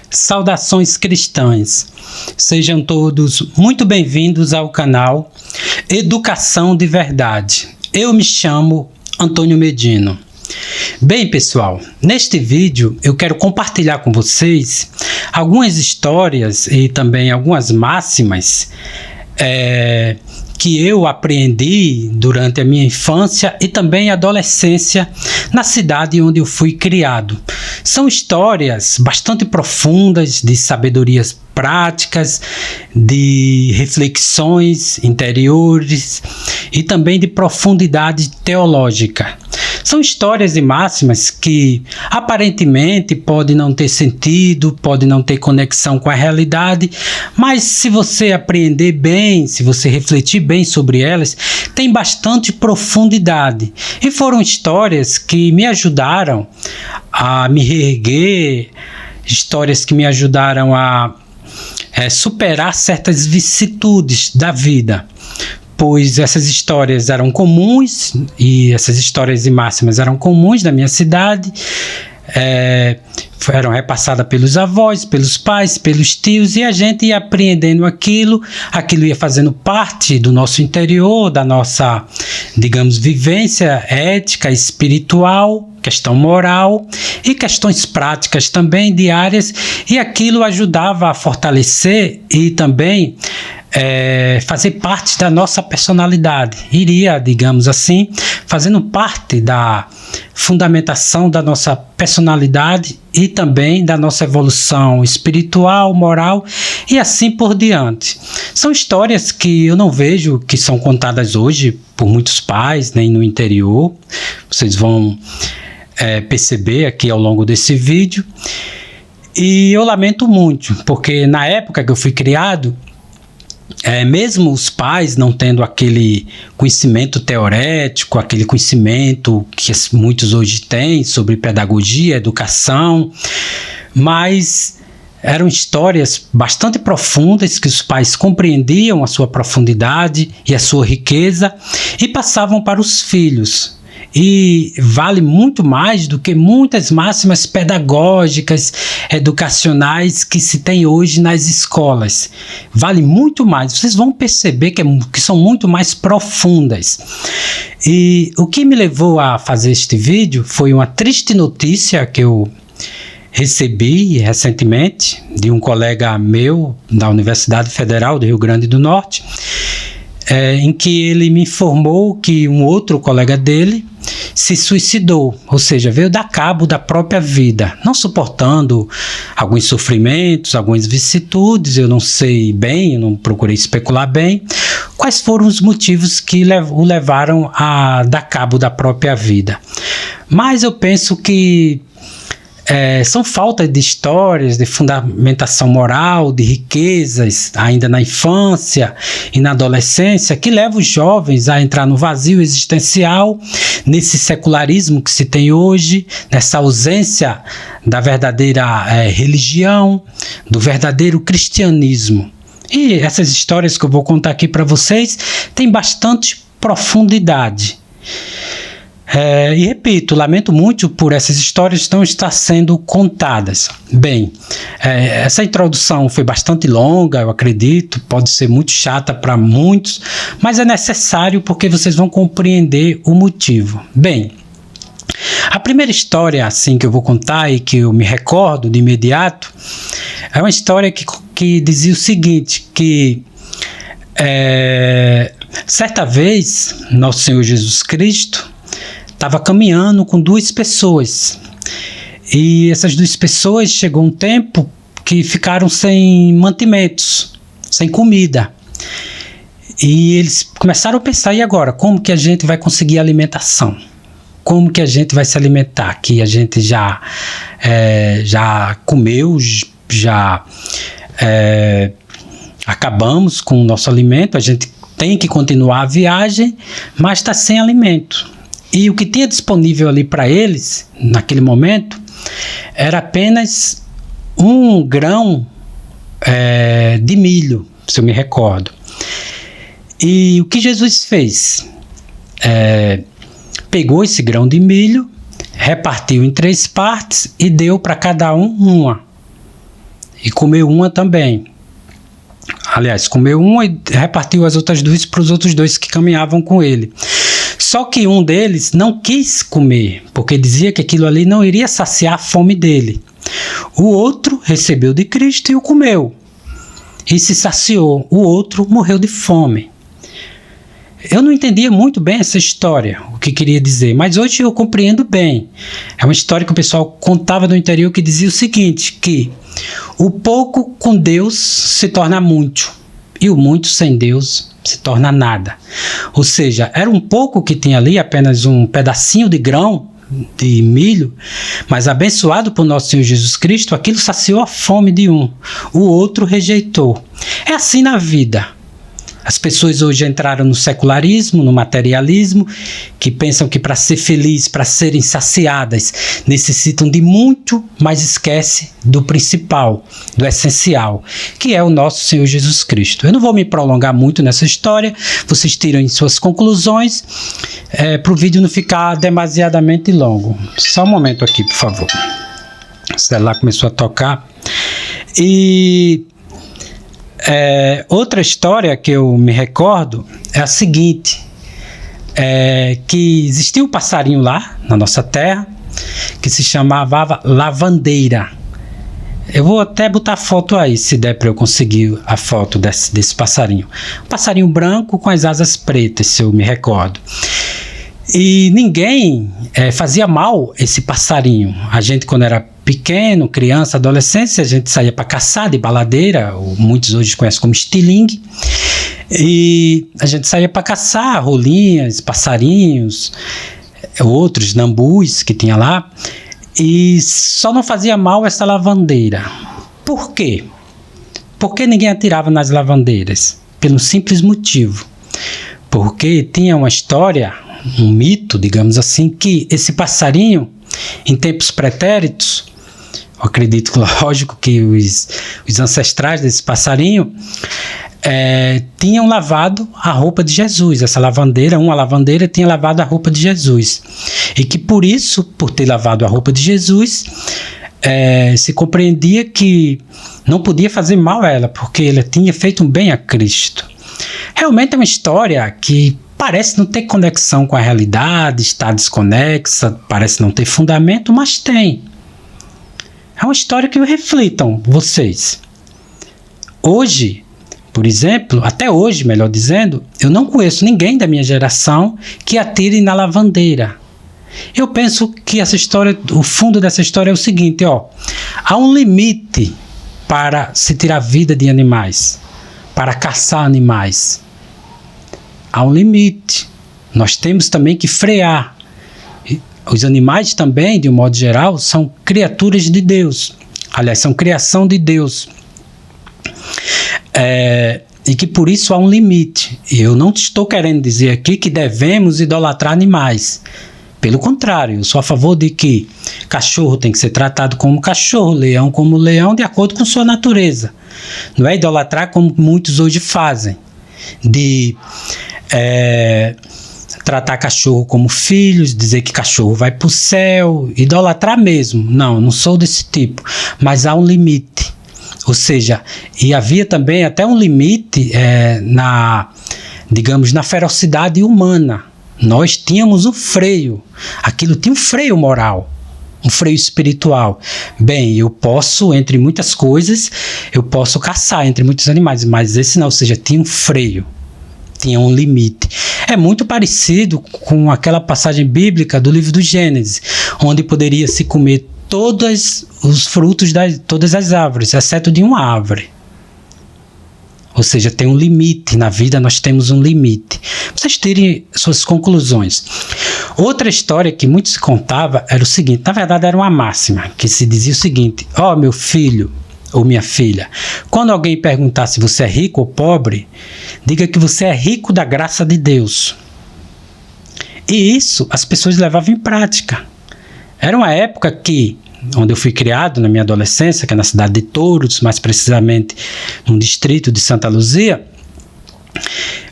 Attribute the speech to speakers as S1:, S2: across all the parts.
S1: Saudações cristãs, sejam todos muito bem-vindos ao canal Educação de Verdade. Eu me chamo Antônio Medino. Bem, pessoal, neste vídeo eu quero compartilhar com vocês algumas histórias e também algumas máximas que eu aprendi durante a minha infância e também adolescência na cidade onde eu fui criado. São histórias bastante profundas, de sabedorias práticas, de reflexões interiores e também de profundidade teológica. São histórias e máximas que aparentemente podem não ter sentido, podem não ter conexão com a realidade, mas se você apreender bem, se você refletir bem sobre elas, tem bastante profundidade. E foram histórias que me ajudaram a me reerguer, histórias que me ajudaram a superar certas vicissitudes da vida. Pois essas histórias eram comuns, e essas histórias e máximas eram comuns na minha cidade, eram repassadas pelos avós, pelos pais, pelos tios, e a gente ia apreendendo aquilo ia fazendo parte do nosso interior, da nossa, digamos, vivência ética, espiritual, questão moral e questões práticas também diárias, e aquilo ajudava a fortalecer e também fazer parte da nossa personalidade, iria, digamos assim, fazendo parte da fundamentação da nossa personalidade e também da nossa evolução espiritual, moral e assim por diante. São histórias que eu não vejo que são contadas hoje por muitos pais, nem no interior. Vocês vão perceber aqui ao longo desse vídeo. E eu lamento muito, porque na época que eu fui criado, mesmo os pais não tendo aquele conhecimento teorético, aquele conhecimento que muitos hoje têm sobre pedagogia, educação, mas eram histórias bastante profundas que os pais compreendiam a sua profundidade e a sua riqueza e passavam para os filhos. E vale muito mais do que muitas máximas pedagógicas, educacionais que se tem hoje nas escolas. Vale muito mais. Vocês vão perceber que são muito mais profundas. E o que me levou a fazer este vídeo foi uma triste notícia que eu recebi recentemente de um colega meu da Universidade Federal do Rio Grande do Norte, em que ele me informou que um outro colega dele se suicidou, ou seja, veio dar cabo da própria vida, não suportando alguns sofrimentos, algumas vicissitudes. Eu não sei bem, eu não procurei especular bem quais foram os motivos que o levaram a dar cabo da própria vida. Mas eu penso que são faltas de histórias, de fundamentação moral, de riquezas, ainda na infância e na adolescência, que levam os jovens a entrar no vazio existencial, nesse secularismo que se tem hoje, nessa ausência da verdadeira religião, do verdadeiro cristianismo. E essas histórias que eu vou contar aqui para vocês têm bastante profundidade. E repito, lamento muito por essas histórias não estar sendo contadas. Bem, essa introdução foi bastante longa, eu acredito, pode ser muito chata para muitos, mas é necessário porque vocês vão compreender o motivo. Bem, a primeira história assim que eu vou contar e que eu me recordo de imediato é uma história que dizia o seguinte, que certa vez nosso Senhor Jesus Cristo estava caminhando com duas pessoas, e essas duas pessoas chegou um tempo que ficaram sem mantimentos, sem comida, e eles começaram a pensar: e agora, como que a gente vai conseguir alimentação? Como que a gente vai se alimentar? Que a gente já comeu, já acabamos com o nosso alimento, a gente tem que continuar a viagem, mas está sem alimento. E o que tinha disponível ali para eles, naquele momento, era apenas um grão de milho, se eu me recordo. E o que Jesus fez? Pegou esse grão de milho, repartiu em 3 partes e deu para cada um uma. e comeu uma também. Aliás, comeu uma e repartiu as outras duas para os outros dois que caminhavam com ele. Só que um deles não quis comer, porque dizia que aquilo ali não iria saciar a fome dele. O outro recebeu de Cristo e o comeu, e se saciou. O outro morreu de fome. Eu não entendia muito bem essa história, o que queria dizer, mas hoje eu compreendo bem. É uma história que o pessoal contava no interior que dizia o seguinte, que o pouco com Deus se torna muito, e o muito sem Deus se torna nada. Ou seja, era um pouco que tinha ali, apenas um pedacinho de grão de milho, mas abençoado por nosso Senhor Jesus Cristo, aquilo saciou a fome de um, o outro rejeitou. É assim na vida. As pessoas hoje entraram no secularismo, no materialismo, que pensam que para ser feliz, para serem saciadas, necessitam de muito, mas esquece do principal, do essencial, que é o nosso Senhor Jesus Cristo. Eu não vou me prolongar muito nessa história, vocês tirem suas conclusões, para o vídeo não ficar demasiadamente longo. Só um momento aqui, por favor. O celular começou a tocar. E outra história que eu me recordo é a seguinte, que existia um passarinho lá na nossa terra que se chamava lavandeira. Eu vou até botar a foto aí, se der para eu conseguir a foto desse passarinho. Um passarinho branco com as asas pretas, se eu me recordo. E ninguém fazia mal esse passarinho. A gente, quando era pequeno, criança, adolescência, a gente saía para caçar de baladeira, muitos hoje conhecem como estilingue, e a gente saía para caçar rolinhas, passarinhos, outros nambus que tinha lá, e só não fazia mal essa lavandeira. Por quê? Por que ninguém atirava nas lavandeiras? Pelo simples motivo, porque tinha uma história, um mito, digamos assim, que esse passarinho, em tempos pretéritos, eu acredito, lógico, que os ancestrais desse passarinho tinham lavado a roupa de Jesus. Essa lavandeira, uma lavandeira, tinha lavado a roupa de Jesus. E que por isso, por ter lavado a roupa de Jesus, se compreendia que não podia fazer mal a ela, porque ela tinha feito um bem a Cristo. Realmente é uma história que parece não ter conexão com a realidade, está desconexa, parece não ter fundamento, mas tem. É uma história que reflitam vocês. Hoje, por exemplo, até hoje, melhor dizendo, eu não conheço ninguém da minha geração que atire na lavandeira. Eu penso que essa história, o fundo dessa história é o seguinte, há um limite para se tirar a vida de animais, para caçar animais. Há um limite. Nós temos também que frear. Os animais também, de um modo geral, são criaturas de Deus. Aliás, são criação de Deus. E que por isso há um limite. Eu não estou querendo dizer aqui que devemos idolatrar animais. Pelo contrário, eu sou a favor de que cachorro tem que ser tratado como cachorro, leão como leão, de acordo com sua natureza. Não é idolatrar como muitos hoje fazem, de tratar cachorro como filhos, dizer que cachorro vai para o céu, idolatrar mesmo. Não sou desse tipo, mas há um limite. Ou seja, e havia também até um limite digamos, na ferocidade humana. Nós tínhamos um freio, aquilo tinha um freio moral, um freio espiritual. Bem, eu posso, entre muitas coisas, eu posso caçar entre muitos animais, mas esse não, ou seja, tinha um freio. Tinha um limite. É muito parecido com aquela passagem bíblica do livro do Gênesis, onde poderia se comer todos os frutos de todas as árvores, exceto de uma árvore. Ou seja, tem um limite. Na vida nós temos um limite. Vocês tirem suas conclusões. Outra história que muito se contava era o seguinte, na verdade era uma máxima, que se dizia o seguinte, meu filho ou minha filha, quando alguém perguntar se você é rico ou pobre, diga que você é rico da graça de Deus. E isso as pessoas levavam em prática. Era uma época onde eu fui criado, na minha adolescência, que é na cidade de Touros, mais precisamente no distrito de Santa Luzia,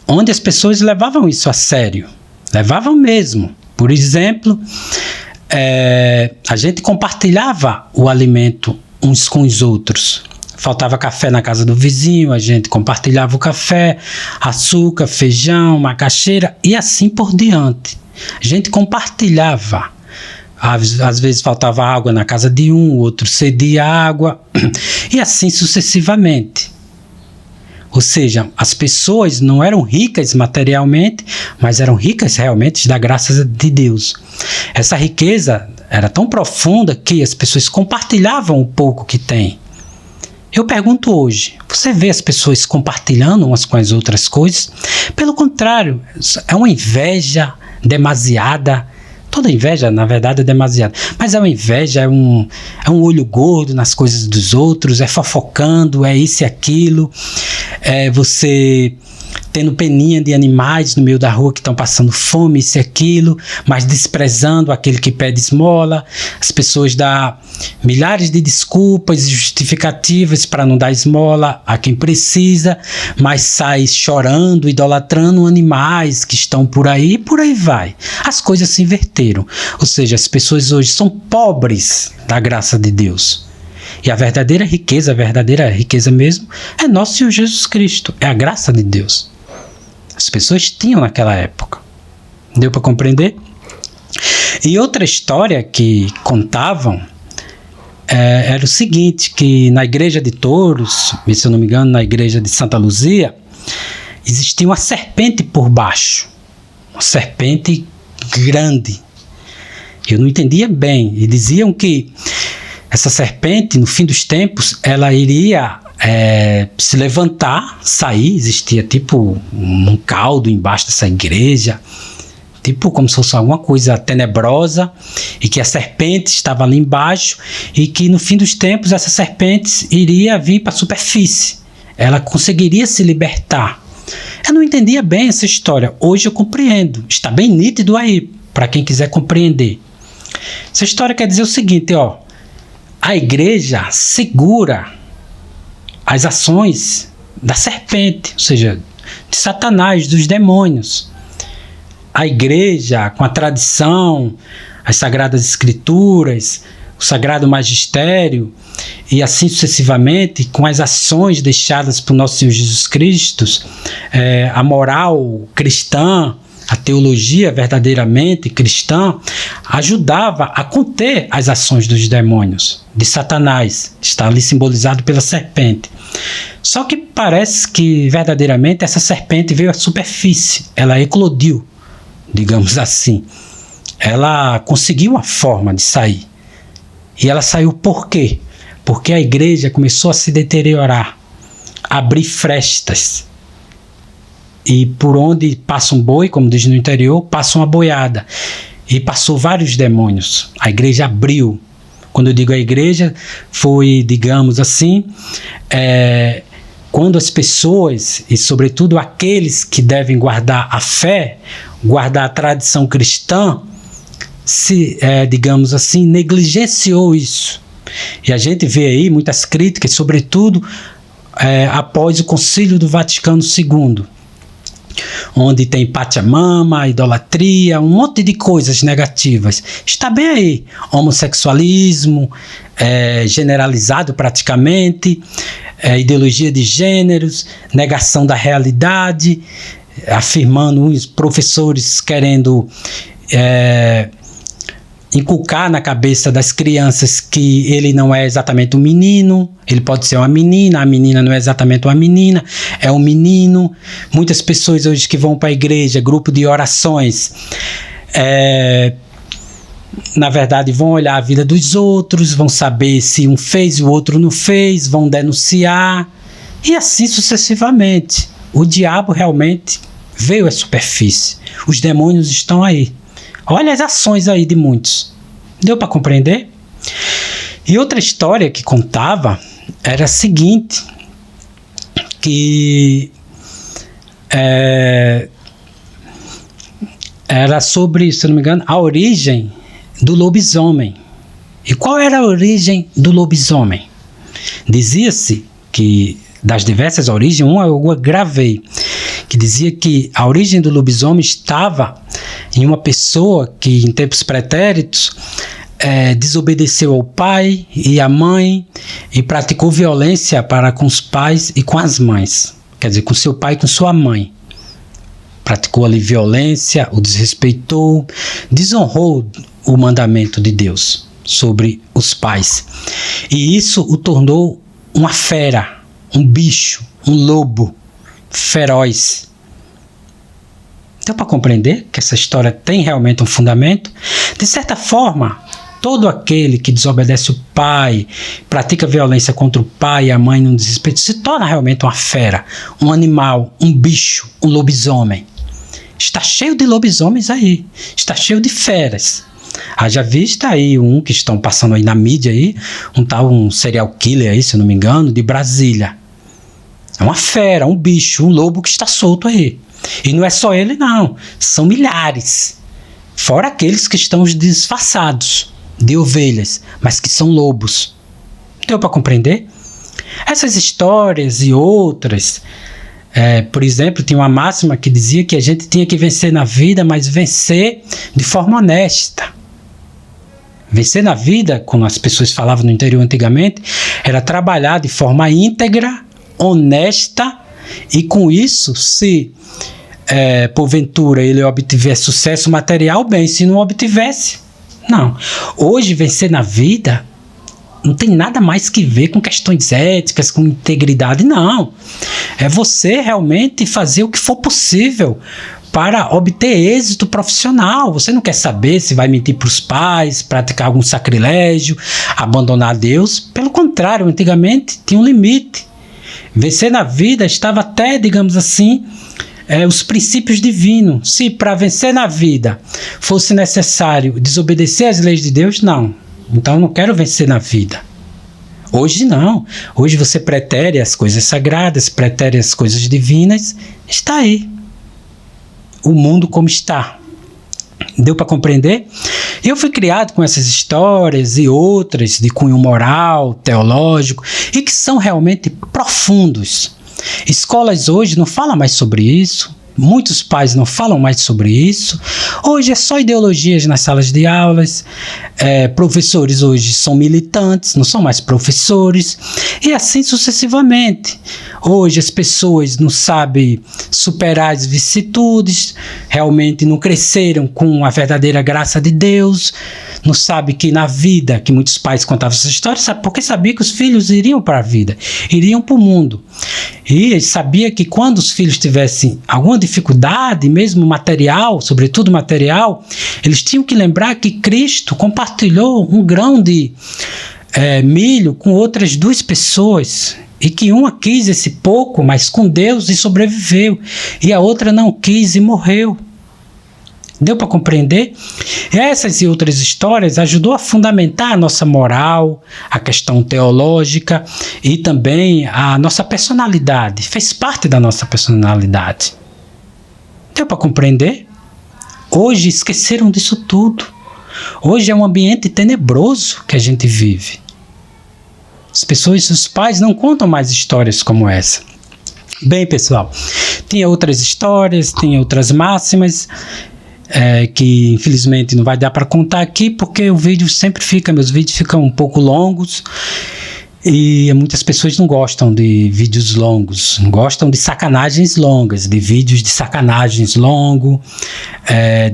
S1: onde as pessoas levavam isso a sério. Levavam mesmo. Por exemplo, a gente compartilhava o alimento uns com os outros. faltava café na casa do vizinho, a gente compartilhava o café, açúcar, feijão, macaxeira e assim por diante. A gente compartilhava. Às vezes faltava água na casa de um, o outro cedia água, e assim sucessivamente. Ou seja, as pessoas não eram ricas materialmente, mas eram ricas realmente da graça de Deus. Essa riqueza era tão profunda que as pessoas compartilhavam o pouco que têm. Eu pergunto hoje, você vê as pessoas compartilhando umas com as outras coisas? Pelo contrário, é uma inveja demasiada. Toda inveja, na verdade, é demasiada. Mas é uma inveja, é um olho gordo nas coisas dos outros, é fofocando, é isso e aquilo. É você tendo peninha de animais no meio da rua que estão passando fome, isso e aquilo, mas desprezando aquele que pede esmola. As pessoas dão milhares de desculpas e justificativas para não dar esmola a quem precisa, mas sai chorando, idolatrando animais que estão por aí, e por aí vai. As coisas se inverteram. Ou seja, as pessoas hoje são pobres da graça de Deus. E a verdadeira riqueza mesmo, é nosso Senhor Jesus Cristo, é a graça de Deus. As pessoas tinham naquela época. Deu para compreender? E outra história que contavam era o seguinte, que na igreja de Touros, se eu não me engano, na igreja de Santa Luzia, existia uma serpente por baixo. Uma serpente grande. Eu não entendia bem. E diziam que essa serpente, no fim dos tempos, ela iria se levantar, sair, existia tipo um caldo embaixo dessa igreja, tipo como se fosse alguma coisa tenebrosa, e que a serpente estava ali embaixo, e que no fim dos tempos essa serpente iria vir para a superfície, ela conseguiria se libertar. Eu não entendia bem essa história, hoje eu compreendo, está bem nítido aí, para quem quiser compreender. Essa história quer dizer o seguinte, a igreja segura as ações da serpente, ou seja, de Satanás, dos demônios. A igreja, com a tradição, as sagradas escrituras, o sagrado magistério, e assim sucessivamente, com as ações deixadas por nosso Senhor Jesus Cristo, a moral cristã, a teologia verdadeiramente cristã, ajudava a conter as ações dos demônios, de Satanás, está ali simbolizado pela serpente. Só que parece que verdadeiramente essa serpente veio à superfície, ela eclodiu, digamos assim. Ela conseguiu uma forma de sair. E ela saiu por quê? Porque a igreja começou a se deteriorar, a abrir frestas. E por onde passa um boi, como diz no interior, passa uma boiada. E passou vários demônios. A igreja abriu. Quando eu digo a igreja, foi, digamos assim, quando as pessoas, e sobretudo aqueles que devem guardar a fé, guardar a tradição cristã, digamos assim, negligenciou isso. E a gente vê aí muitas críticas, sobretudo após o Concílio do Vaticano II, onde tem Pachamama, idolatria, um monte de coisas negativas. Está bem aí, homossexualismo generalizado praticamente, ideologia de gêneros, negação da realidade, afirmando os professores querendo inculcar na cabeça das crianças que ele não é exatamente um menino, ele pode ser uma menina, a menina não é exatamente uma menina, é um menino. Muitas pessoas hoje que vão para a igreja, grupo de orações, na verdade vão olhar a vida dos outros, vão saber se um fez e o outro não fez, vão denunciar, e assim sucessivamente. O diabo realmente veio à superfície, os demônios estão aí. Olha as ações aí de muitos. Deu para compreender? E outra história que contava era a seguinte, que era sobre, se não me engano, a origem do lobisomem. E qual era a origem do lobisomem? Dizia-se que, das diversas origens, uma eu gravei, que dizia que a origem do lobisomem estava em uma pessoa que, em tempos pretéritos, desobedeceu ao pai e à mãe e praticou violência para com os pais e com as mães. Quer dizer, com seu pai e com sua mãe. Praticou ali violência, o desrespeitou, desonrou o mandamento de Deus sobre os pais. E isso o tornou uma fera, um bicho, um lobo feroz. Deu para compreender que essa história tem realmente um fundamento? De certa forma, todo aquele que desobedece o pai, pratica violência contra o pai e a mãe num desrespeito, se torna realmente uma fera, um animal, um bicho, um lobisomem. Está cheio de lobisomens aí, está cheio de feras. Haja vista aí um que estão passando aí na mídia aí, um serial killer aí, se eu não me engano, de Brasília. É uma fera, um bicho, um lobo que está solto aí. E não é só ele não, são milhares. Fora aqueles que estão disfarçados de ovelhas, mas que são lobos. Deu para compreender? Essas histórias e outras, por exemplo, tinha uma máxima que dizia que a gente tinha que vencer na vida, mas vencer de forma honesta. Vencer na vida, como as pessoas falavam no interior antigamente, era trabalhar de forma íntegra, honesta, e com isso, se porventura ele obtiver sucesso material, bem, se não obtivesse, não. Hoje, vencer na vida não tem nada mais que ver com questões éticas, com integridade, não. É você realmente fazer o que for possível para obter êxito profissional. Você não quer saber se vai mentir para os pais, praticar algum sacrilégio, abandonar Deus. Pelo contrário, antigamente tinha um limite. Vencer na vida estava até, digamos assim, os princípios divinos. Se para vencer na vida fosse necessário desobedecer às leis de Deus, não. Então eu não quero vencer na vida. Hoje não. Hoje você pretere as coisas sagradas, pretere as coisas divinas. Está aí. O mundo como está. Deu para compreender? Eu fui criado com essas histórias e outras de cunho moral, teológico, e que são realmente profundos. Escolas hoje não falam mais sobre isso, muitos pais não falam mais sobre isso. Hoje é só ideologias nas salas de aulas, professores hoje são militantes, não são mais professores, e assim sucessivamente. Hoje as pessoas não sabem superar as vicissitudes, realmente não cresceram com a verdadeira graça de Deus, não sabem que na vida, que muitos pais contavam essa história, porque sabiam que os filhos iriam para a vida, iriam para o mundo. E sabia que quando os filhos tivessem alguma dificuldade, mesmo material, sobretudo material, eles tinham que lembrar que Cristo compartilhou um grão de milho com outras duas pessoas, e que uma quis esse pouco, mas com Deus, e sobreviveu, e a outra não quis e morreu. Deu para compreender? Essas e outras histórias ajudou a fundamentar a nossa moral, a questão teológica e também a nossa personalidade. Fez parte da nossa personalidade. Deu para compreender? Hoje esqueceram disso tudo. Hoje é um ambiente tenebroso que a gente vive. As pessoas, os pais não contam mais histórias como essa. Bem, pessoal, tinha outras histórias, tinha outras máximas, que infelizmente não vai dar para contar aqui, porque o vídeo sempre meus vídeos ficam um pouco longos, e muitas pessoas não gostam de vídeos longos, gostam de sacanagens longas, de vídeos de sacanagens longos,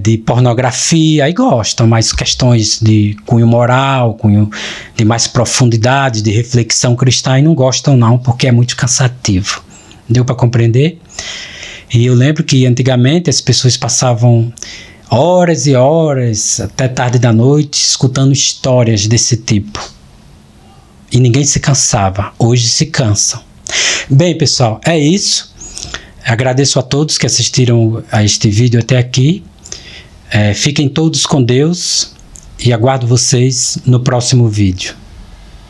S1: de pornografia, aí gostam, mas questões de cunho moral, cunho de mais profundidade, de reflexão cristã, e não gostam não, porque é muito cansativo. Deu para compreender? E eu lembro que antigamente as pessoas passavam horas e horas, até tarde da noite, escutando histórias desse tipo. E ninguém se cansava. Hoje se cansam. Bem, pessoal, é isso. Agradeço a todos que assistiram a este vídeo até aqui. Fiquem todos com Deus e aguardo vocês no próximo vídeo.